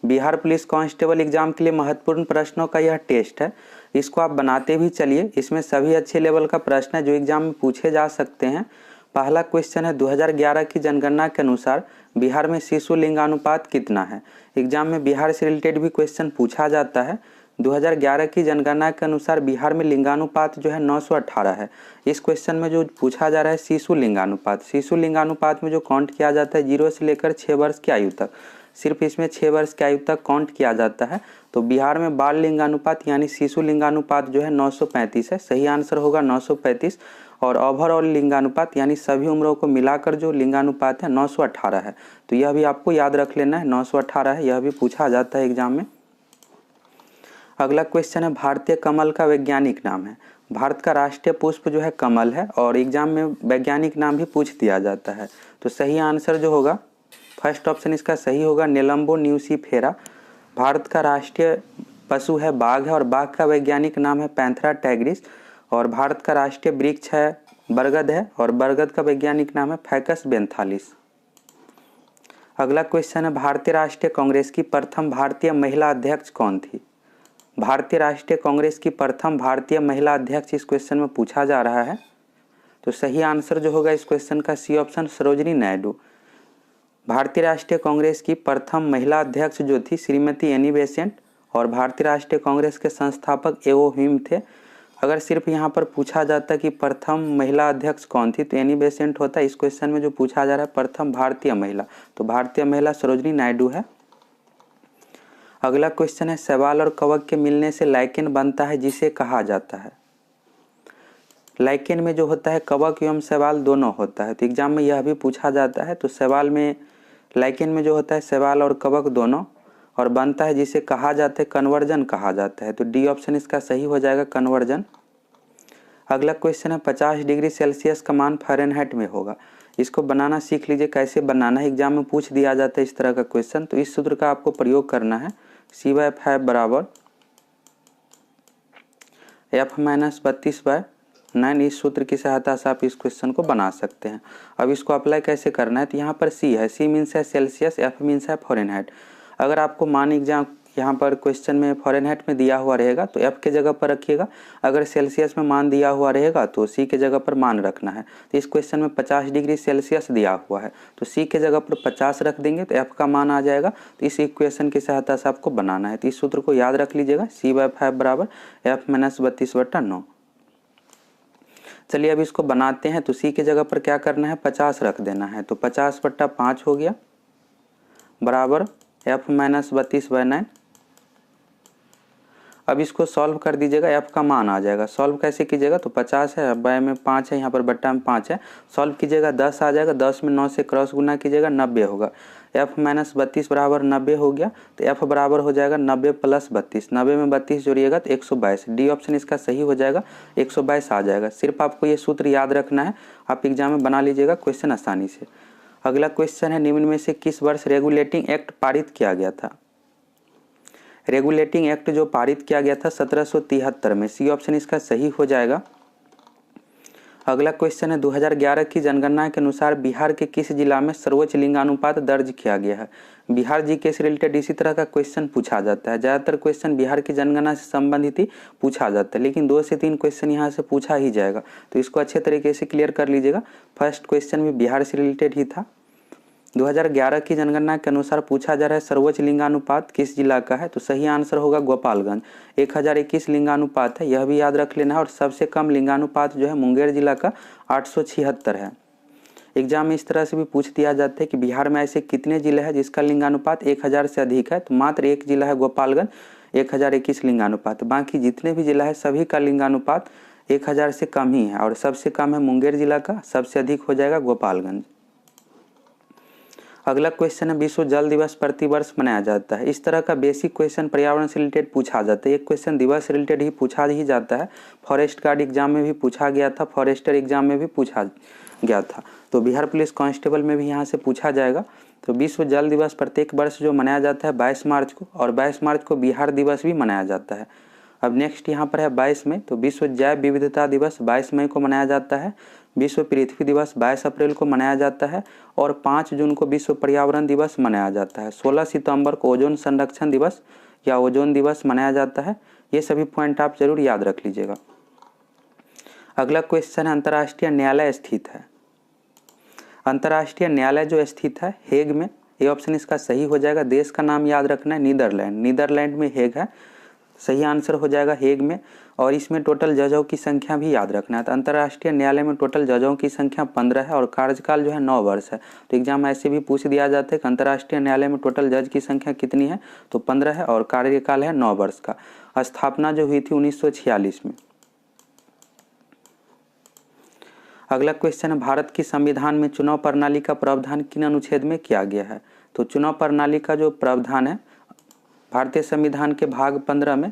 Bihar police constable exam के लिए महत्वपूर्ण प्रश्नों का यह टेस्ट है। इसको आप बनाते भी चलिए। इसमें सभी अच्छे लेवल का प्रश्न है जो एग्जाम में पूछे जा सकते हैं। पहला क्वेश्चन है 2011 की जनगणना के अनुसार बिहार में शिशु लिंगानुपात कितना है। एग्जाम में बिहार से रिलेटेड भी क्वेश्चन पूछा जाता है। 2011 की जनगणना के अनुसार बिहार में लिंगानुपात जो है 918 है। इस क्वेश्चन में जो पूछा जा रहा है शिशु लिंगानुपात, शिशु लिंगानुपात में जो काउंट किया जाता है 0 से लेकर 6 वर्ष की आयु तक, सिर्फ इसमें 6 वर्ष की आयु तक काउंट किया जाता है। तो बिहार में बाल लिंगानुपात यानी शिशु लिंगानुपात जो है 935 है। सही आंसर होगा 935। और ओवरऑल लिंगानुपात यानी सभी उम्रों को मिलाकर जो लिंगानुपात है 918 है। तो यह भी आपको याद रख लेना है, 918 है। यह भी पूछा जाता है एग्जाम में। अगला क्वेश्चन है भारतीय कमल का वैज्ञानिक नाम है। भारत का राष्ट्रीय पुष्प जो है कमल है और एग्जाम में वैज्ञानिक नाम भी पूछ दिया जाता है। तो सही आंसर जो होगा फर्स्ट ऑप्शन इसका सही होगा, नेलम्बो न्यूसीफेरा। भारत का राष्ट्रीय पशु है बाघ है और बाघ का वैज्ञानिक नाम है पैंथेरा टाइग्रिस। और भारत का राष्ट्रीय वृक्ष है बरगद है और बरगद का वैज्ञानिक नाम है फैकस बेंथालिस। अगला क्वेश्चन है भारतीय राष्ट्रीय कांग्रेस की प्रथम भारतीय महिला अध्यक्ष कौन थी। भारतीय राष्ट्रीय कांग्रेस की प्रथम भारतीय महिला अध्यक्ष इस क्वेश्चन में पूछा जा रहा है। तो सही आंसर जो होगा इस क्वेश्चन का सी ऑप्शन, सरोजिनी नायडू। भारतीय राष्ट्रीय कांग्रेस की प्रथम महिला अध्यक्ष जो थी श्रीमती एनी बेसेंट और भारतीय राष्ट्रीय कांग्रेस के संस्थापक एवो ह्यूम थे। अगर सिर्फ यहाँ पर पूछा जाता कि प्रथम महिला अध्यक्ष कौन थी तो एनी बेसेंट होता। इस क्वेश्चन में जो पूछा जा रहा है प्रथम भारतीय महिला, तो भारतीय महिला सरोजिनी नायडू है। अगला क्वेश्चन है शैवाल और कवक के मिलने से लाइकेन बनता है जिसे कहा जाता है। लाइकेन में जो होता है कवक एवं शैवाल दोनों होता है। तो एग्जाम में यह भी पूछा जाता है। तो शैवाल में लाइकेन में जो होता है शैवाल और कवक दोनों और बनता है जिसे कहा जाता है कन्वर्जन कहा जाता है। तो डी ऑप्शन इसका सही हो जाएगा, कन्वर्जन। अगला क्वेश्चन है 50 डिग्री सेल्सियस का मान फ़ारेनहाइट में होगा। इसको बनाना सीख लीजिए कैसे बनाना है, एग्जाम में पूछ दिया जाता है इस तरह का क्वेश्चन। तो इस सूत्र का आपको प्रयोग करना है, C/5 बराबर F-32/9। इस सूत्र की सहायता से आप इस क्वेश्चन को बना सकते हैं। अब इसको अप्लाई कैसे करना है, तो यहाँ पर C है, C मीन्स है सेल्सियस, F मीन्स है फ़ारेनहाइट। अगर आपको मान एग्जाम यहाँ पर क्वेश्चन में फ़ारेनहाइट में दिया हुआ रहेगा तो F के जगह पर रखिएगा। अगर सेल्सियस में मान दिया हुआ रहेगा तो C के जगह पर मान रखना है। तो इस क्वेश्चन में 50 डिग्री सेल्सियस दिया हुआ है तो C के जगह पर 50 रख देंगे तो F का मान आ जाएगा। तो इस इक्वेशन की सहायता से आपको बनाना है। तो इस सूत्र को याद रख लीजिएगा, C/5 बराबर F-32/9। चलिए अब इसको बनाते हैं। तो C के जगह पर क्या करना है, 50 रख देना है। तो 50/5 हो गया बराबर F-32/9। अब इसको सॉल्व कर दीजिएगा, F का मान आ जाएगा। सॉल्व कैसे कीजिएगा, तो 50 है, बाय में 5 है, यहाँ पर बट्टा में 5 है। सॉल्व कीजिएगा 10 आ जाएगा, 10 में 9 से क्रॉस गुना कीजिएगा 90 होगा। F-32 बराबर 90 हो गया। तो F बराबर हो जाएगा 90 + 32। 90 में 32 जोड़िएगा तो 122। डी ऑप्शन इसका सही हो जाएगा, 122 आ जाएगा। सिर्फ आपको ये सूत्र याद रखना है, आप एग्जाम में बना लीजिएगा क्वेश्चन आसानी से। अगला क्वेश्चन है निम्न में से किस वर्ष रेगुलेटिंग एक्ट पारित किया गया था। रेगुलेटिंग एक्ट जो पारित किया गया था 1773 में। सी ऑप्शन इसका सही हो जाएगा। अगला क्वेश्चन है 2011 की जनगणना के अनुसार बिहार के किस जिला में सर्वोच्च लिंगानुपात दर्ज किया गया है। बिहार जीके से रिलेटेड इसी तरह का क्वेश्चन पूछा जाता है। ज़्यादातर क्वेश्चन बिहार की जनगणना से संबंधित ही पूछा जाता है, लेकिन 2 से 3 क्वेश्चन यहाँ से पूछा ही जाएगा। तो इसको अच्छे तरीके से क्लियर कर लीजिएगा। फर्स्ट क्वेश्चन भी बिहार से रिलेटेड ही था। 2011 की जनगणना के अनुसार पूछा जा रहा है सर्वोच्च लिंगानुपात किस जिला का है। तो सही आंसर होगा गोपालगंज। 1021 लिंगानुपात है, यह भी याद रख लेना है। और सबसे कम लिंगानुपात जो है मुंगेर जिला का 876 है। एग्जाम में इस तरह से भी पूछ दिया जाता है कि बिहार में ऐसे कितने जिले हैं जिसका लिंगानुपात 1000 से अधिक है। तो मात्र एक जिला है गोपालगंज, 1021 लिंगानुपात। बाकी जितने भी जिला है सभी का लिंगानुपात 1000 से कम ही है। और सबसे कम है मुंगेर जिला का, सबसे अधिक हो जाएगा गोपालगंज। अगला क्वेश्चन है विश्व जल दिवस प्रतिवर्ष मनाया जाता है। इस तरह का बेसिक क्वेश्चन पर्यावरण से रिलेटेड पूछा जाता है। एक क्वेश्चन दिवस से रिलेटेड ही पूछा ही जाता है। फॉरेस्ट गार्ड एग्जाम में भी पूछा गया था, फॉरेस्टर एग्जाम में भी पूछा गया था। तो बिहार पुलिस कांस्टेबल में भी यहाँ से पूछा जाएगा। तो विश्व जल दिवस प्रत्येक वर्ष जो मनाया जाता है 22 मार्च को, और 22 मार्च को बिहार दिवस भी मनाया जाता है। अब नेक्स्ट यहाँ पर है 22 मई, तो विश्व जैव विविधता दिवस 22 मई को मनाया जाता है। विश्व पृथ्वी दिवस 22 अप्रैल को मनाया जाता है और 5 जून को विश्व पर्यावरण दिवस मनाया जाता है। 16 सितंबर को ओजोन संरक्षण दिवस या ओजोन दिवस मनाया जाता है। ये सभी पॉइंट आप जरूर याद रख लीजिएगा। अगला क्वेश्चन है अंतर्राष्ट्रीय न्यायालय स्थित है। अंतर्राष्ट्रीय न्यायालय जो स्थित है हेग में, ये ऑप्शन इसका सही हो जाएगा। देश का नाम याद रखना है नीदरलैंड, नीदरलैंड में हेग है, सही आंसर हो जाएगा हेग में। और इसमें टोटल जजों की संख्या भी याद रखना है। तो अंतर्राष्ट्रीय न्यायालय में टोटल जजों की संख्या 15 है और कार्यकाल जो है 9 वर्ष है। तो एग्जाम ऐसे भी पूछ दिया जाता है कि अंतर्राष्ट्रीय न्यायालय में टोटल जज की संख्या कितनी है, तो 15 है और कार्यकाल है 9 वर्ष का। स्थापना जो हुई थी 1946 में। अगला क्वेश्चन है भारत की संविधान में चुनाव प्रणाली का प्रावधान किन अनुच्छेद में किया गया है। तो चुनाव प्रणाली का जो प्रावधान है भारतीय संविधान के भाग 15 में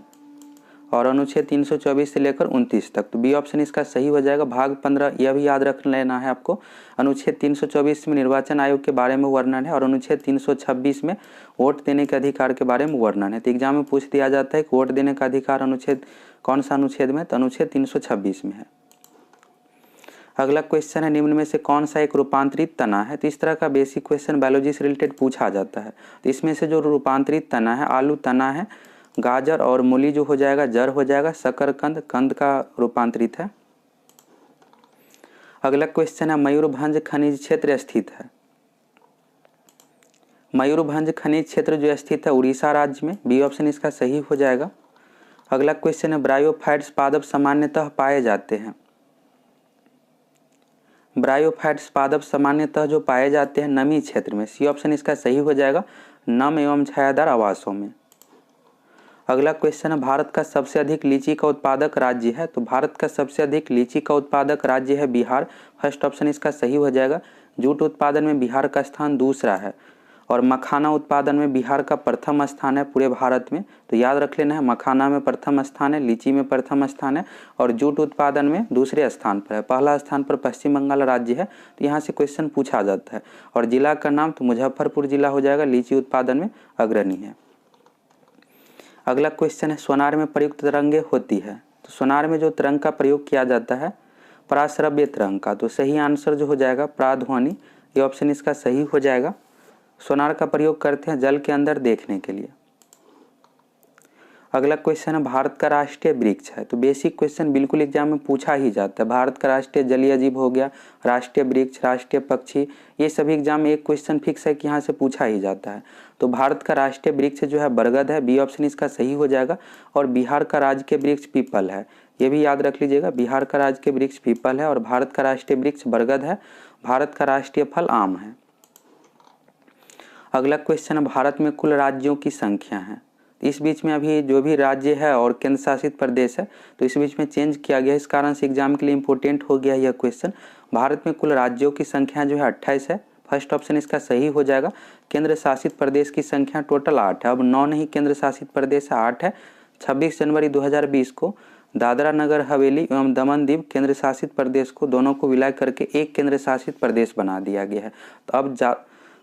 और अनुच्छेद 324 से लेकर 29 तक। तो बी ऑप्शन इसका सही हो जाएगा। भाग 15 यह भी याद रख लेना है आपको। अनुच्छेद 324 में निर्वाचन आयोग के बारे में वर्णन है और अनुच्छेद 326 में वोट देने के अधिकार के बारे में वर्णन है। तो एग्जाम में पूछ दिया जाता है कि वोट देने का अधिकार अनुच्छेद कौन सा अनुच्छेद में, तो अनुच्छेद 326 में है। अगला क्वेश्चन है निम्न में से कौन सा एक रूपांतरित तना है। तो इस तरह का बेसिक क्वेश्चन बायोलॉजी से रिलेटेड पूछा जाता है। तो इसमें से जो रूपांतरित तना है आलू तना है, गाजर और मूली जो हो जाएगा जड़ हो जाएगा, शकरकंद कंद का रूपांतरित है। अगला क्वेश्चन है मयूरभंज खनिज क्षेत्र स्थित है। मयूरभंज खनिज क्षेत्र जो स्थित है उड़ीसा राज्य में, बी ऑप्शन इसका सही हो जाएगा। अगला क्वेश्चन है ब्रायोफाइट्स पादप सामान्यतः पाए जाते हैं। ब्रायोफाइट्स पादप सामान्यतः जो पाए जाते हैं नमी क्षेत्र में, सी ऑप्शन इसका सही हो जाएगा, नम एवं छायादार आवासों में। अगला क्वेश्चन है भारत का सबसे अधिक लीची का उत्पादक राज्य है। तो भारत का सबसे अधिक लीची का उत्पादक राज्य है बिहार, फर्स्ट ऑप्शन इसका सही हो जाएगा। जूट उत्पादन में बिहार का स्थान दूसरा है और मखाना उत्पादन में बिहार का प्रथम स्थान है पूरे भारत में। तो याद रख लेना है मखाना में प्रथम स्थान है, लीची में प्रथम स्थान है और जूट उत्पादन में दूसरे स्थान पर है। पहला स्थान पर पश्चिम बंगाल राज्य है। तो यहाँ से क्वेश्चन पूछा जाता है। और जिला का नाम तो मुजफ्फरपुर जिला हो जाएगा, लीची उत्पादन में अग्रणी है। अगला क्वेश्चन है सोनार में प्रयुक्त तरंगे होती है। तो सोनार में जो तरंग का प्रयोग किया जाता है पराश्रव्य तरंग का, तो सही आंसर जो हो जाएगा प्राध्वनि, ये ऑप्शन इसका सही हो जाएगा। सोनार का प्रयोग करते हैं जल के अंदर देखने के लिए। अगला क्वेश्चन है भारत का राष्ट्रीय वृक्ष है। तो बेसिक क्वेश्चन बिल्कुल एग्जाम में पूछा ही जाता है। भारत का राष्ट्रीय जलीय जीव हो गया, राष्ट्रीय वृक्ष, राष्ट्रीय पक्षी, ये सभी एग्जाम में एक क्वेश्चन फिक्स है कि यहाँ से पूछा ही जाता है। तो भारत का राष्ट्रीय वृक्ष जो है बरगद है, बी ऑप्शन इसका सही हो जाएगा। और बिहार का राजकीय वृक्ष पीपल है, ये भी याद रख लीजिएगा। बिहार का राजकीय वृक्ष पीपल है और भारत का राष्ट्रीय वृक्ष बरगद है। भारत का राष्ट्रीय फल आम है। अगला क्वेश्चन है भारत में कुल राज्यों की संख्या है। इस बीच में अभी जो भी राज्य है और केंद्र शासित प्रदेश है तो इस बीच में चेंज किया गया, इस कारण से एग्जाम के लिए इंपॉर्टेंट हो गया यह क्वेश्चन। भारत में कुल राज्यों की संख्या जो है 28 है, फर्स्ट ऑप्शन इसका सही हो जाएगा। केंद्र शासित प्रदेश की संख्या टोटल 8 है, अब 9 नहीं केंद्र शासित प्रदेश 8 है। 26 जनवरी 2020 को दादरा नगर हवेली एवं दमन दीव केंद्र शासित प्रदेश को दोनों को विलय करके एक केंद्र शासित प्रदेश बना दिया गया है। तो अब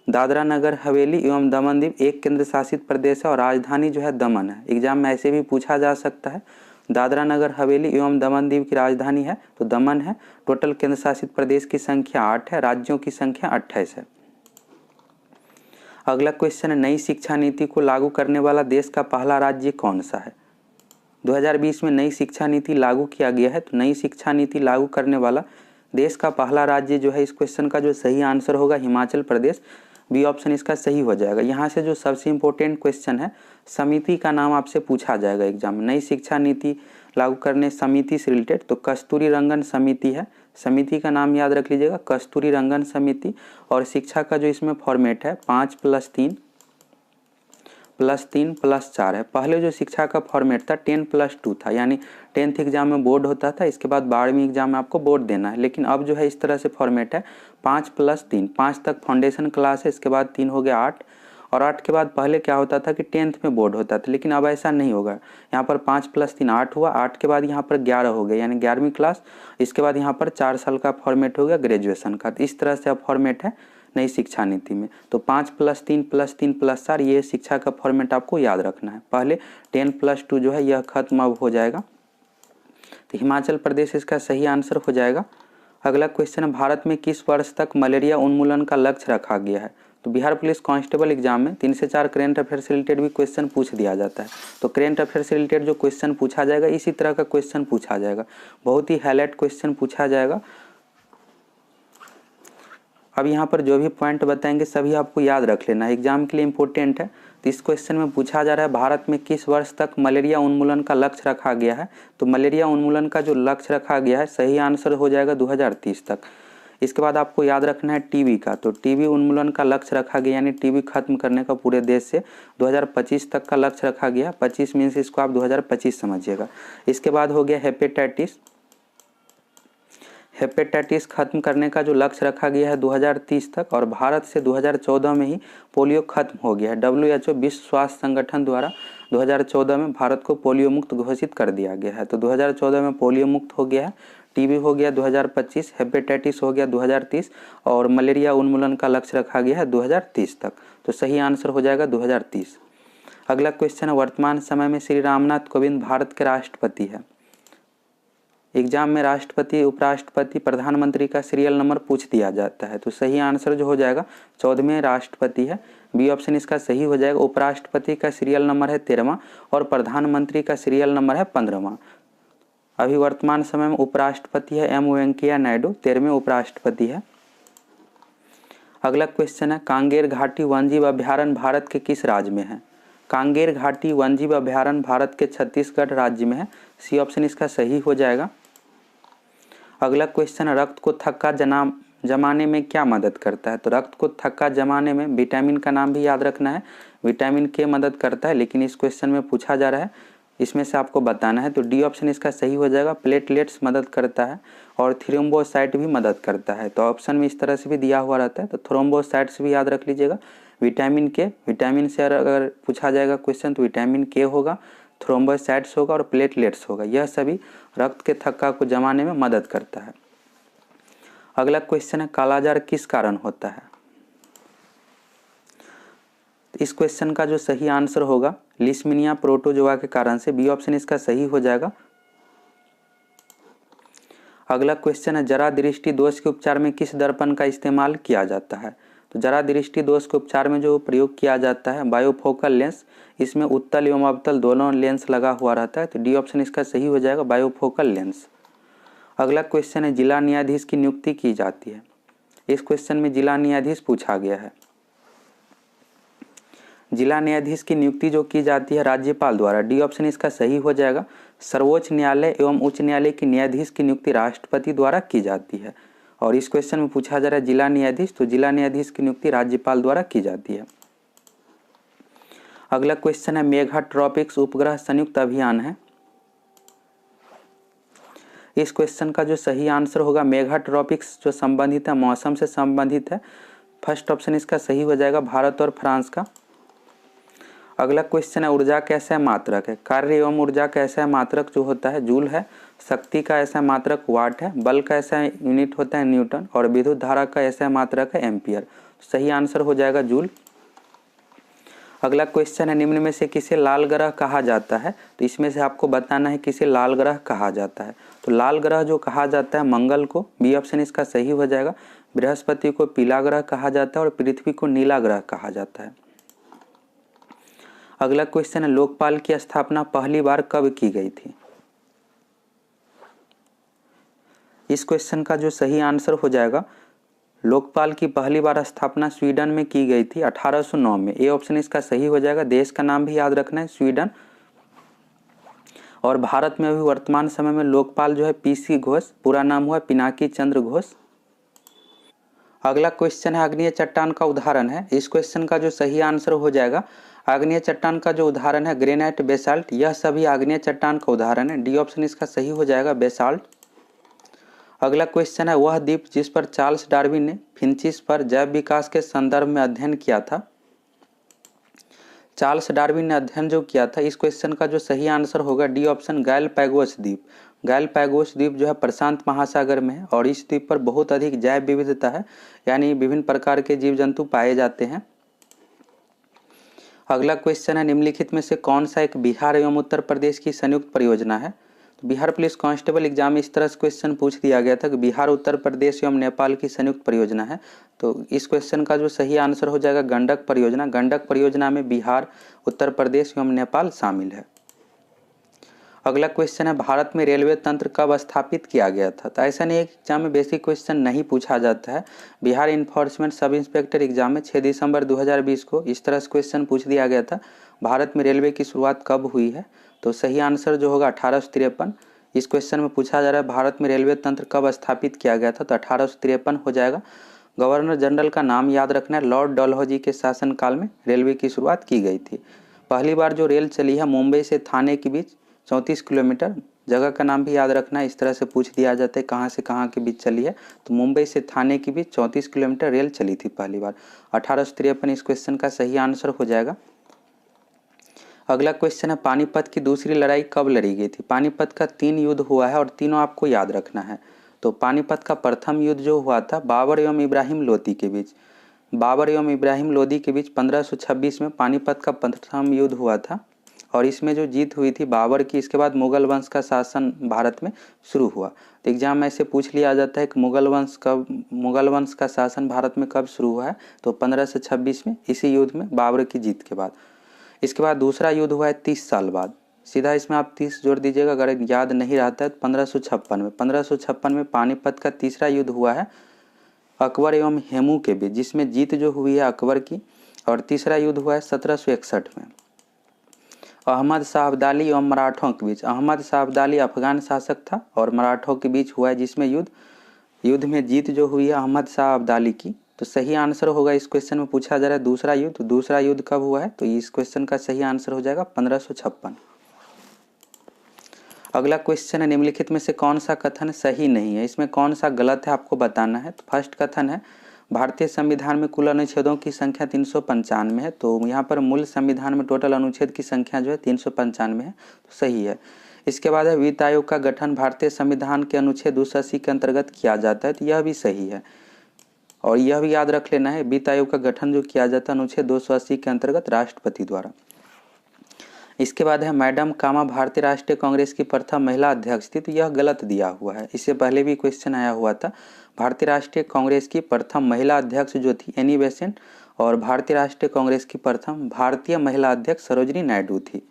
दादरा नगर हवेली एवं दमन दीव एक केंद्र शासित प्रदेश है और राजधानी जो है दमन है। एग्जाम में ऐसे भी पूछा जा सकता है। दादरा नगर हवेली एवं दमन दीव की राजधानी है तो दमन है। टोटल केंद्र शासित प्रदेश की संख्या 8 है, राज्यों की संख्या 28 है। अगला क्वेश्चन है नई शिक्षा नीति को लागू करने वाला देश का पहला राज्य कौन सा है। 2020 में नई शिक्षा नीति लागू किया गया है। तो नई शिक्षा नीति लागू करने वाला देश का पहला राज्य जो है, इस क्वेश्चन का जो सही आंसर होगा हिमाचल प्रदेश, बी ऑप्शन इसका सही हो जाएगा। यहाँ से जो सबसे इम्पोर्टेंट क्वेश्चन है समिति का नाम आपसे पूछा जाएगा एग्जाम में। नई शिक्षा नीति लागू करने समिति से रिलेटेड तो कस्तूरी रंगन समिति है, समिति का नाम याद रख लीजिएगा कस्तूरी रंगन समिति। और शिक्षा का जो इसमें फॉर्मेट है 5+3+3+4 है। पहले जो शिक्षा का फॉर्मेट था 10+2 था, यानी 10th एग्जाम में बोर्ड होता था, इसके बाद 12वीं एग्जाम में आपको बोर्ड देना है। लेकिन अब जो है इस तरह से फॉर्मेट है 5+3, 5 तक फाउंडेशन क्लास है, इसके बाद 3 हो गया 8 और 8 के बाद पहले क्या होता था कि 10th में बोर्ड होता था, लेकिन अब ऐसा नहीं होगा। यहाँ पर 5+3 8 हुआ, 8 के बाद यहाँ पर 11 हो गया यानी 11वीं क्लास, इसके बाद यहाँ पर 4 साल का फॉर्मेट हो गया ग्रेजुएशन का। तो इस तरह से अब फॉर्मेट है नई शिक्षा नीति में। तो 5+3+3+4 ये शिक्षा का फॉर्मेट आपको याद रखना है। पहले 10+2 जो है यह खत्म अब हो जाएगा, तो हिमाचल प्रदेश इसका सही आंसर हो जाएगा। अगला क्वेश्चन है, भारत में किस वर्ष तक मलेरिया उन्मूलन का लक्ष्य रखा गया है? तो बिहार पुलिस कांस्टेबल एग्जाम में 3 से 4 करेंट अफेयर से रिलेटेड भी क्वेश्चन पूछ दिया जाता है। तो करेंट अफेयर से रिलेटेड जो क्वेश्चन पूछा जाएगा इसी तरह का क्वेश्चन पूछा जाएगा, बहुत ही हाईलाइट क्वेश्चन पूछा जाएगा। अब यहाँ पर जो भी पॉइंट बताएंगे सभी आपको याद रख लेना है, एग्जाम के लिए इंपॉर्टेंट है। तो इस क्वेश्चन में पूछा जा रहा है भारत में किस वर्ष तक मलेरिया उन्मूलन का लक्ष्य रखा गया है? तो मलेरिया उन्मूलन का जो लक्ष्य रखा गया है सही आंसर हो जाएगा 2030 तक। इसके बाद आपको याद रखना है टीबी का, तो टीबी उन्मूलन का लक्ष्य रखा गया, यानी टीबी खत्म करने का पूरे देश से 2025 तक का लक्ष्य रखा गया। 25 मीन्स इसको आप 2025 समझिएगा। इसके बाद हो गया हेपेटाइटिस, हेपेटाइटिस खत्म करने का जो लक्ष्य रखा गया है 2030 तक, और भारत से 2014 में ही पोलियो खत्म हो गया है। WHO विश्व स्वास्थ्य संगठन द्वारा 2014 में भारत को पोलियो मुक्त घोषित कर दिया गया है। तो 2014 में पोलियो मुक्त हो गया है, टीबी हो गया 2025, हेपेटाइटिस हो गया 2030, और मलेरिया उन्मूलन का लक्ष्य रखा गया है 2030 तक। तो सही आंसर हो जाएगा 2030। अगला क्वेश्चन है, वर्तमान समय में श्री रामनाथ कोविंद भारत के राष्ट्रपति है। एग्जाम में राष्ट्रपति, उपराष्ट्रपति, प्रधानमंत्री का सीरियल नंबर पूछ दिया जाता है। तो सही आंसर जो हो जाएगा 14वें राष्ट्रपति है, बी ऑप्शन इसका सही हो जाएगा। उपराष्ट्रपति का सीरियल नंबर है 13वां और प्रधानमंत्री का सीरियल नंबर है 15वां। अभी वर्तमान समय में उपराष्ट्रपति है एम वेंकैया नायडू, 13वें उपराष्ट्रपति है। अगला क्वेश्चन है, कांगेर घाटी वन्यजीव अभ्यारण्य भारत के किस राज्य में है? कांगेर घाटी वन्यजीव अभ्यारण्य भारत के छत्तीसगढ़ राज्य में है, सी ऑप्शन इसका सही हो जाएगा। अगला क्वेश्चन है, रक्त को थक्का जमाने में क्या मदद करता है? तो रक्त को थक्का जमाने में विटामिन का नाम भी याद रखना है, विटामिन के मदद करता है, लेकिन इस क्वेश्चन में पूछा जा रहा है इसमें से आपको बताना है। तो डी ऑप्शन इसका सही हो जाएगा, प्लेटलेट्स मदद करता है और थ्रोम्बोसाइट भी मदद करता है। तो ऑप्शन में इस तरह से भी दिया हुआ रहता है, तो थ्रोम्बोसाइट्स भी याद रख लीजिएगा। विटामिन के, विटामिन से अगर पूछा जाएगा क्वेश्चन तो विटामिन के होगा, थ्रोम्बोसाइट्स होगा और प्लेटलेट्स होगा, यह सभी रक्त के थक्का को जमाने में मदद करता है। अगला क्वेश्चन है, कालाजार किस कारण होता है? इस क्वेश्चन का जो सही आंसर होगा लिस्मिनिया प्रोटोजोआ के कारण से, बी ऑप्शन इसका सही हो जाएगा। अगला क्वेश्चन है, जरा दृष्टि दोष के उपचार में किस दर्पण का इस्तेमाल किया जाता है? तो जरा दृष्टि दोष के उपचार में जो प्रयोग किया जाता है बायोफोकल लेंस, इसमें उत्तल एवं अवतल दोनों लेंस लगा हुआ रहता है। तो डी ऑप्शन इसका सही हो जाएगा, बायोफोकल लेंस। अगला क्वेश्चन है, जिला न्यायाधीश की नियुक्ति की जाती है। इस क्वेश्चन में जिला न्यायाधीश पूछा गया है। जिला न्यायाधीश की नियुक्ति जो की जाती है राज्यपाल द्वारा, डी ऑप्शन इसका सही हो जाएगा। सर्वोच्च न्यायालय एवं उच्च न्यायालय की न्यायाधीश की नियुक्ति राष्ट्रपति द्वारा की जाती है। और इस क्वेश्चन में पूछा जा रहा है जिला न्यायाधीश, तो जिला न्यायाधीश की नियुक्ति राज्यपाल द्वारा की जाती है। अगला क्वेश्चन है, मेघा ट्रॉपिक्स उपग्रह संयुक्त अभियान है। इस क्वेश्चन का जो सही आंसर होगा, मेघा ट्रॉपिक्स जो संबंधित है मौसम से संबंधित है, फर्स्ट ऑप्शन इसका सही हो जाएगा, भारत और फ्रांस का। अगला क्वेश्चन है, ऊर्जा का ऐसा मात्रक है। कार्य एवं ऊर्जा का ऐसा मात्रक जो होता है जूल है, शक्ति का ऐसा मात्रक वाट है, बल का ऐसा यूनिट होता है न्यूटन, और विद्युत धारा का ऐसा मात्रक है एम्पियर। सही आंसर हो जाएगा जूल। अगला क्वेश्चन है, निम्न में से किसे लाल ग्रह कहा जाता है? तो इसमें से आपको बताना है किसे लाल ग्रह कहा जाता है। तो लाल ग्रह जो कहा जाता है मंगल को, बी ऑप्शन इसका सही हो जाएगा। बृहस्पति को पीला ग्रह कहा जाता है और पृथ्वी को नीला ग्रह कहा जाता है। अगला क्वेश्चन है, लोकपाल की स्थापना पहली बार कब की गई थी? इस क्वेश्चन का जो सही आंसर हो जाएगा, लोकपाल की पहली बार स्थापना स्वीडन में की गई थी 1809 में। ए ऑप्शन इसका सही हो जाएगा। देश का नाम भी याद रखना है, स्वीडन। और भारत में अभी वर्तमान समय में लोकपाल जो है पीसी घोष, पूरा नाम हुआ पिनाकी चंद्र घोष। अगला क्वेश्चन है, आग्नेय चट्टान का उदाहरण है। इस क्वेश्चन का जो सही आंसर हो जाएगा, आग्नेय चट्टान का जो उदाहरण है ग्रेनाइट, बेसाल्ट, यह सभी आग्नेय चट्टान का उदाहरण है। डी ऑप्शन इसका सही हो जाएगा, बेसाल्ट। अगला क्वेश्चन है, वह द्वीप जिस पर चार्ल्स डार्विन ने फिंचिस पर जैव विकास के संदर्भ में अध्ययन किया था। चार्ल्स डार्विन ने अध्ययन जो किया था, इस क्वेश्चन का जो सही आंसर होगा डी ऑप्शन, गैलपैगोस द्वीप। गैलापागोस द्वीप जो है प्रशांत महासागर में है और इस द्वीप पर बहुत अधिक जैव विविधता है, यानी विभिन्न प्रकार के जीव जंतु पाए जाते हैं। अगला क्वेश्चन है, निम्नलिखित में से कौन सा एक बिहार एवं उत्तर प्रदेश की संयुक्त परियोजना है। तो बिहार पुलिस कांस्टेबल एग्जाम में इस तरह से क्वेश्चन पूछ दिया गया था कि बिहार उत्तर प्रदेश एवं नेपाल की संयुक्त परियोजना है। तो इस क्वेश्चन का जो सही आंसर हो जाएगा गंडक परियोजना। गंडक परियोजना में बिहार, उत्तर प्रदेश एवं नेपाल शामिल है। अगला क्वेश्चन है, भारत में रेलवे तंत्र कब स्थापित किया गया था। तो ऐसा नहीं है एग्जाम में बेसिक क्वेश्चन नहीं पूछा जाता है। Bihar enforcement sub inspector exam में 6 दिसंबर 2020 को इस तरह से क्वेश्चन पूछ दिया गया था, भारत में रेलवे की शुरुआत कब हुई है। तो सही आंसर जो होगा 1853। इस क्वेश्चन में पूछा जा रहा है भारत में रेलवे तंत्र कब स्थापित किया गया था, तो 1853 हो जाएगा। गवर्नर जनरल का नाम याद रखना है, लॉर्ड डलहौजी के शासनकाल में रेलवे की शुरुआत की गई थी। पहली बार जो रेल चली है मुंबई से थाने के बीच 34 किलोमीटर, जगह का नाम भी याद रखना है, इस तरह से पूछ दिया जाता है कहाँ से कहाँ के बीच चली है। तो मुंबई से थाने के बीच 34 किलोमीटर रेल चली थी पहली बार। 1853 इस क्वेश्चन का सही आंसर हो जाएगा। अगला क्वेश्चन है, पानीपत की दूसरी लड़ाई कब लड़ी गई थी। पानीपत का 3 युद्ध हुआ है और तीनों आपको याद रखना है। तो पानीपत का प्रथम युद्ध जो हुआ था बाबर एवं इब्राहिम लोदी के बीच, बाबर एवं इब्राहिम लोदी के बीच 1526 में पानीपत का प्रथम युद्ध हुआ था और इसमें जो जीत हुई थी बाबर की। इसके बाद मुगल वंश का शासन भारत में शुरू हुआ। तो एग्जाम में ऐसे पूछ लिया जाता है कि मुगल वंश का शासन भारत में कब शुरू हुआ है। तो 1526 में, इसी युद्ध में बाबर की जीत के बाद। इसके बाद दूसरा युद्ध हुआ है 30 साल बाद। सीधा इसमें आप 30 जोड़ दीजिएगा अगर याद नहीं रहता है। 1556 में पानीपत का तीसरा युद्ध हुआ है अकबर एवं हेमू के बीच, जिसमें जीत जो हुई है अकबर की। और तीसरा युद्ध हुआ है 1761 में अहमद शाह अब्दाली एवं मराठों के बीच। अहमद शाह अब्दाली अफगान शासक था और मराठों के बीच हुआ है, जिसमें युद्ध में जीत जो हुई है अहमद शाह अब्दाली की। तो सही आंसर होगा, इस क्वेश्चन में पूछा जा रहा है दूसरा युद्ध कब हुआ है। तो इस क्वेश्चन का सही आंसर हो जाएगा 1556। अगला क्वेश्चन है, निम्नलिखित में से कौन सा कथन सही नहीं है। इसमें कौन सा गलत है आपको बताना है। तो फर्स्ट कथन है, भारतीय संविधान में कुल अनुच्छेदों की संख्या 395 है। तो यहाँ पर मूल संविधान में टोटल अनुच्छेद की संख्या जो है 395 है, तो सही है। इसके बाद है, वित्त आयोग का गठन भारतीय संविधान के अनुच्छेद 280 के अंतर्गत किया जाता है। तो यह भी सही है। और यह भी याद रख लेना है, वित्त आयोग का गठन जो किया जाता है अनुच्छेद 280 के अंतर्गत राष्ट्रपति द्वारा। इसके बाद है, मैडम कामा भारतीय राष्ट्रीय कांग्रेस की प्रथम महिला अध्यक्ष थी। तो यह गलत दिया हुआ है, इससे पहले भी क्वेश्चन आया हुआ था। भारतीय राष्ट्रीय कांग्रेस की प्रथम महिला अध्यक्ष जो थी एनी बेसेंट, और भारतीय राष्ट्रीय कांग्रेस की प्रथम भारतीय महिला अध्यक्ष सरोजिनी नायडू थी।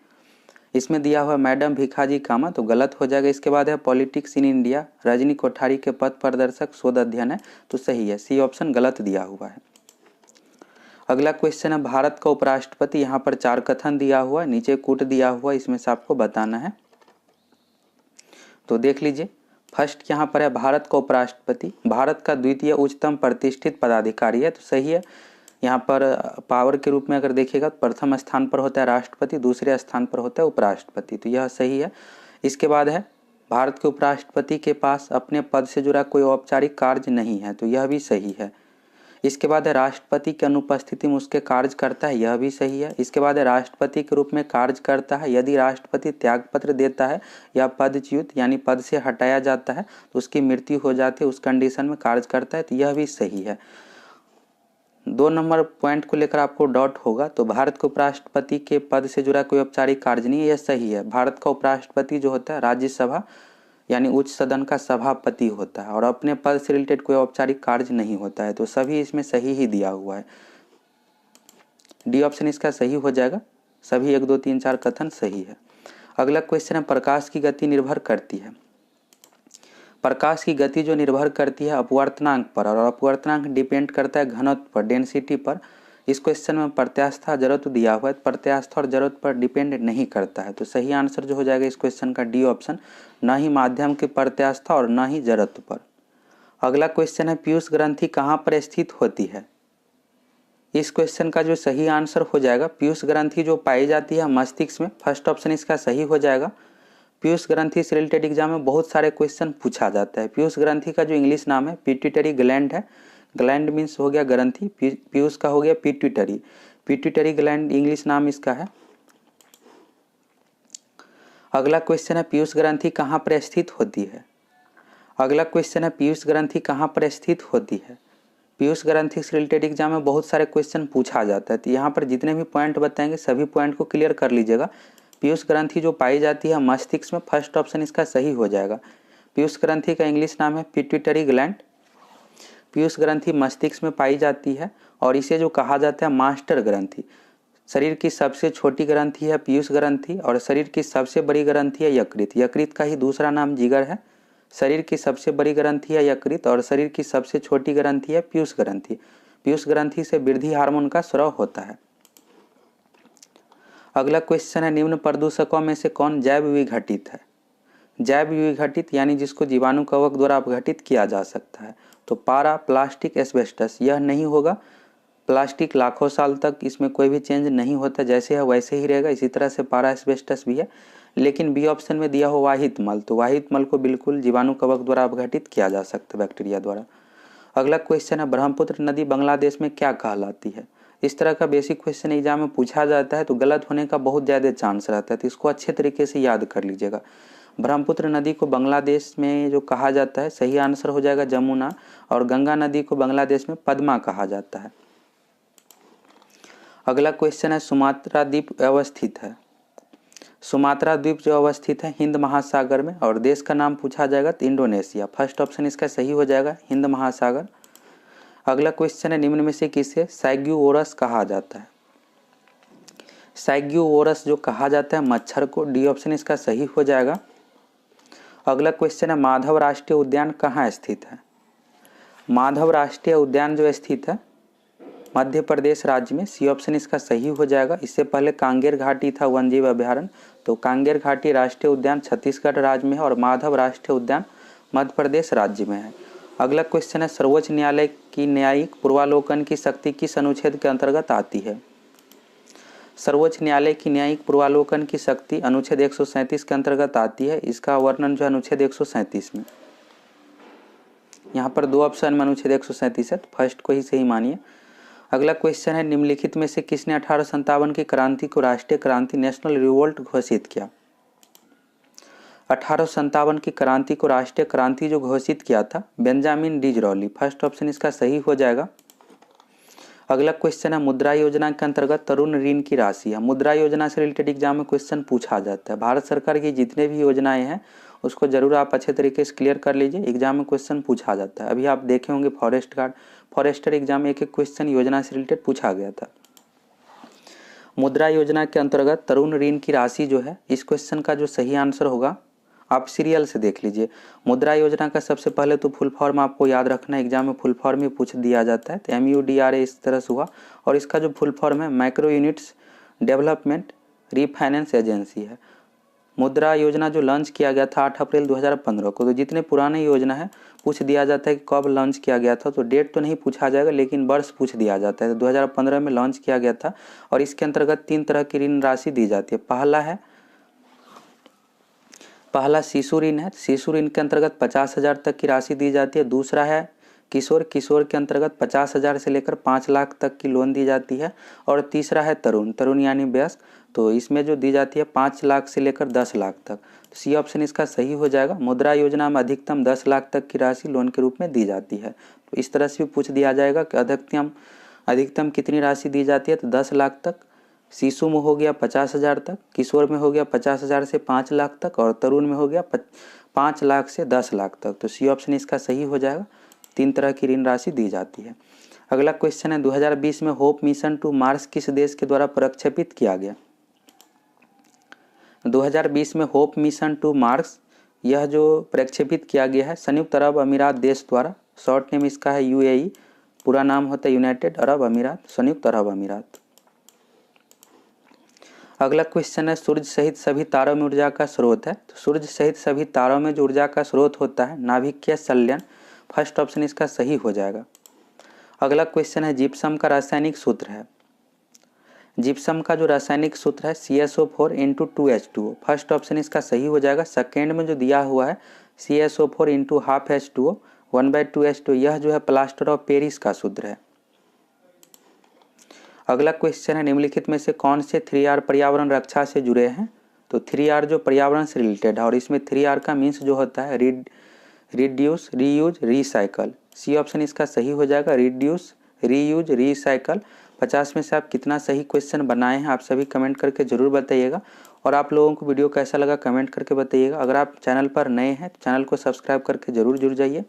इसमें दिया हुआ मैडम भिखाजी कामा, तो गलत हो जाएगा। इसके बाद है, politics in India Rajni Kothari के पथ प्रदर्शक शोध अध्ययन है। तो सही है, सी ऑप्शन गलत दिया हुआ है। अगला क्वेश्चन है, भारत का उपराष्ट्रपति। यहाँ पर 4 कथन दिया हुआ है, नीचे कूट दिया हुआ, इसमें से आपको बताना है। तो देख लीजिए, फर्स्ट यहाँ पर है, भारत का उपराष्ट्रपति भारत का द्वितीय उच्चतम प्रतिष्ठित पदाधिकारी है। तो सही है। यहाँ पर पावर के रूप में अगर देखिएगा तो प्रथम स्थान पर होता है राष्ट्रपति, दूसरे स्थान पर होता है उपराष्ट्रपति। तो यह सही है। इसके बाद है, भारत के उपराष्ट्रपति के पास अपने पद से जुड़ा कोई औपचारिक कार्य नहीं है। तो यह भी सही है। इसके बाद है, राष्ट्रपति की अनुपस्थिति में उसके कार्य करता है। यह भी सही है। इसके बाद है, राष्ट्रपति के रूप में कार्य करता है यदि राष्ट्रपति त्यागपत्र देता है या पदच्युत यानी पद से हटाया जाता है, तो उसकी मृत्यु हो जाती है, उस कंडीशन में कार्य करता है। तो यह भी सही है। 2 नंबर पॉइंट को लेकर आपको डाउट होगा। तो भारत के उपराष्ट्रपति के पद से जुड़ा कोई औपचारिक कार्य नहीं है, यह सही है। भारत का उपराष्ट्रपति जो होता है राज्यसभा यानी उच्च सदन का सभापति होता है और अपने पद से रिलेटेड कोई औपचारिक कार्य नहीं होता है। तो सभी इसमें सही ही दिया हुआ है, डी ऑप्शन इसका सही हो जाएगा। सभी 1 2 3 4 कथन सही है। अगला क्वेश्चन है, प्रकाश की गति निर्भर करती है। प्रकाश की गति जो निर्भर करती है अपवर्तनांक पर, और अपवर्तनांक डिपेंड करता है घनत्व पर, डेंसिटी पर। इस क्वेश्चन में प्रत्यास्था जड़त्व दिया हुआ है, प्रत्यास्था और जड़त्व पर डिपेंड नहीं करता है। तो सही आंसर जो हो जाएगा इस क्वेश्चन का डी ऑप्शन, न ही माध्यम की प्रत्यास्था और न ही जड़त्व पर। अगला क्वेश्चन है, पीयूष ग्रंथि कहाँ पर स्थित होती है। इस क्वेश्चन का जो सही आंसर हो जाएगा, पीयूष ग्रंथि जो पाई जाती है मस्तिष्क में, फर्स्ट ऑप्शन इसका सही हो जाएगा। पीयूष ग्रंथि से रिलेटेड एग्जाम में बहुत सारे क्वेश्चन पूछा जाता है। पीयूष ग्रंथि का जो इंग्लिश नाम है पिट्यूटरी ग्लैंड है। ग्लैंड मीन्स हो गया ग्रंथि, पीयूष का हो गया पिट्यूटरी ग्लैंड इंग्लिश नाम इसका है। अगला क्वेश्चन है पीयूष ग्रंथि कहाँ पर स्थित होती है। अगला क्वेश्चन है पीयूष ग्रंथि कहाँ पर स्थित होती है। पीयूष ग्रंथि से रिलेटेड एग्जाम में बहुत सारे क्वेश्चन पूछा जाता है, तो यहाँ पर जितने भी पॉइंट बताएंगे सभी पॉइंट को क्लियर कर लीजिएगा। पीयूष ग्रंथि जो पाई जाती है मस्तिष्क में, फर्स्ट ऑप्शन इसका सही हो जाएगा। पीयूष ग्रंथि का इंग्लिश नाम है पिट्यूटरी ग्लैंड। पीयूष ग्रंथि मस्तिष्क में पाई जाती है और इसे जो कहा जाता है मास्टर ग्रंथि। शरीर की सबसे छोटी ग्रंथि है पीयूष ग्रंथि और शरीर की सबसे बड़ी ग्रंथि है यकृत। यकृत का ही दूसरा नाम जिगर है। शरीर की सबसे बड़ी ग्रंथि है यकृत और शरीर की सबसे छोटी ग्रंथि है पीयूष ग्रंथि। पीयूष ग्रंथि से वृद्धि हार्मोन का स्राव होता है। अगला क्वेश्चन है निम्न प्रदूषकों में से कौन जैव विघटित है। जैव विघटित यानी जिसको जीवाणु कवक द्वारा अपघटित किया जा सकता है, तो पारा, प्लास्टिक, एस्बेस्टस यह नहीं होगा। प्लास्टिक लाखों साल तक इसमें कोई भी चेंज नहीं होता, जैसे है वैसे ही रहेगा। इसी तरह से पारा, एस्बेस्टस भी है। लेकिन बी ऑप्शन में दिया हो वाहित मल, तो वाहित मल को बिल्कुल जीवाणु कवक द्वारा अपघटित किया जा सकता है, बैक्टीरिया द्वारा। अगला क्वेश्चन है ब्रह्मपुत्र नदी बांग्लादेश में क्या कहलाती है। इस तरह का बेसिक क्वेश्चन एग्जाम में पूछा जाता है तो गलत होने का बहुत ज़्यादा चांस रहता है, तो इसको अच्छे तरीके से याद कर लीजिएगा। ब्रह्मपुत्र नदी को बांग्लादेश में जो कहा जाता है, सही आंसर हो जाएगा जमुना, और गंगा नदी को बांग्लादेश में पद्मा कहा जाता है। अगला क्वेश्चन है सुमात्रा द्वीप अवस्थित है। सुमात्रा द्वीप जो अवस्थित है हिंद महासागर में, और देश का नाम पूछा जाएगा तो इंडोनेशिया। फर्स्ट ऑप्शन इसका सही हो जाएगा, हिंद महासागर। अगला क्वेश्चन है निम्न में से किसे सैग्यूओरस कहा जाता है। सैग्यूओरस जो कहा जाता है मच्छर को, डी ऑप्शन इसका सही हो जाएगा। अगला क्वेश्चन है माधव राष्ट्रीय उद्यान कहाँ स्थित है। माधव राष्ट्रीय उद्यान जो स्थित है मध्य प्रदेश राज्य में, सी ऑप्शन इसका सही हो जाएगा। इससे पहले कांगेर घाटी था वन्यजीव अभ्यारण्य, तो कांगेर घाटी राष्ट्रीय उद्यान छत्तीसगढ़ राज्य में है और माधव राष्ट्रीय उद्यान मध्य प्रदेश राज्य में है। अगला क्वेश्चन है सर्वोच्च न्यायालय की न्यायिक पूर्वालोकन की शक्ति किस अनुच्छेद के अंतर्गत आती है। सर्वोच्च न्यायालय की न्यायिक पूर्वालोकन की शक्ति अनुच्छेद 137 के अंतर्गत आती है। इसका वर्णन जो अनुच्छेद 137 में, यहाँ पर दो ऑप्शन में अनुच्छेद 137 है, तो फर्स्ट को ही सही मानिए। अगला क्वेश्चन है निम्नलिखित में से किसने 1857 की क्रांति को राष्ट्रीय क्रांति नेशनल रिवोल्ट घोषित किया। 1857 की क्रांति को राष्ट्रीय क्रांति जो घोषित किया था बेंजामिन डिसराली। फर्स्ट ऑप्शन इसका सही हो जाएगा। अगला क्वेश्चन है मुद्रा योजना के अंतर्गत तरुण ऋण की राशि है। मुद्रा योजना से रिलेटेड एग्जाम में क्वेश्चन पूछा जाता है। भारत सरकार की जितने भी योजनाएं हैं उसको जरूर आप अच्छे तरीके से क्लियर कर लीजिए, एग्जाम में क्वेश्चन पूछा जाता है। अभी आप देखे होंगे फॉरेस्ट गार्ड, फॉरेस्टर एग्जाम में एक एक क्वेश्चन योजना से रिलेटेड पूछा गया था। मुद्रा योजना के अंतर्गत तरुण ऋण की राशि जो है, इस क्वेश्चन का जो सही आंसर होगा आप सीरियल से देख लीजिए। मुद्रा योजना का सबसे पहले तो फुल फॉर्म आपको याद रखना है, एग्जाम में फुल फॉर्म ही पूछ दिया जाता है, तो MUDRA इस तरह से हुआ। और इसका जो फुल फॉर्म है micro units development refinance agency है। मुद्रा योजना जो लॉन्च किया गया था 8 अप्रैल 2015 को, तो जितने पुराने योजना है पूछ दिया जाता है कि कब लॉन्च किया गया था, तो डेट तो नहीं पूछा जाएगा लेकिन वर्ष पूछ दिया जाता है। तो 2015 में लॉन्च किया गया था और इसके अंतर्गत 3 तरह की ऋण राशि दी जाती है। पहला शिशु ऋण है, शिशु ऋण के अंतर्गत 50,000 तक की राशि दी जाती है। दूसरा है किशोर के अंतर्गत 50,000 से लेकर 5 लाख तक की लोन दी जाती है। और तीसरा है तरुण यानी वयस्क, तो इसमें जो दी जाती है 5 लाख से लेकर 10 लाख तक। तो सी ऑप्शन इसका सही हो जाएगा। मुद्रा योजना में अधिकतम 10 लाख तक की राशि लोन के रूप में दी जाती है। तो इस तरह से भी पूछ दिया जाएगा कि अधिकतम कितनी राशि दी जाती है, तो 10 लाख तक। शिशु में हो गया 50,000 तक, किशोर में हो गया 50,000 से 5 लाख तक, और तरुण में हो गया 5 लाख से 10 लाख तक। तो सी ऑप्शन इसका सही हो जाएगा। 3 तरह की ऋण राशि दी जाती है। अगला क्वेश्चन है 2020 में होप मिशन टू मार्स किस देश के द्वारा प्रक्षेपित किया गया। 2020 में होप मिशन टू मार्स यह जो प्रक्षेपित किया गया है संयुक्त अरब अमीरात देश द्वारा। शॉर्ट नेम इसका है UAE, पूरा नाम होता है यूनाइटेड अरब अमीरात, संयुक्त अरब अमीरात। अगला क्वेश्चन है सूर्य सहित सभी तारों में ऊर्जा का स्रोत है। तो सूर्य सहित सभी तारों में जो ऊर्जा का स्रोत होता है नाभिकीय संलयन। फर्स्ट ऑप्शन इसका सही हो जाएगा। अगला क्वेश्चन है जिप्सम का रासायनिक सूत्र है। जिप्सम का जो रासायनिक सूत्र है CSO4 × 2H2O। फर्स्ट ऑप्शन इसका सही हो जाएगा। सेकेंड में जो दिया हुआ है CSO4 × ½ H2O 1/2H2O, यह जो है प्लास्टर ऑफ पेरिस का सूत्र है। अगला क्वेश्चन है निम्नलिखित में से कौन से 3R पर्यावरण रक्षा से जुड़े हैं। तो 3R जो पर्यावरण से रिलेटेड है और इसमें 3R का मीन्स जो होता है reduce, reuse, recycle. C option इसका सही हो जाएगा, रिड्यूस, रीयूज, रिसाइकल। 50 में से आप कितना सही क्वेश्चन बनाए हैं आप सभी कमेंट करके ज़रूर बताइएगा। और आप लोगों को वीडियो कैसा लगा कमेंट करके बताइएगा। अगर आप चैनल पर नए हैं तो चैनल को सब्सक्राइब करके ज़रूर जुड़ जाइए।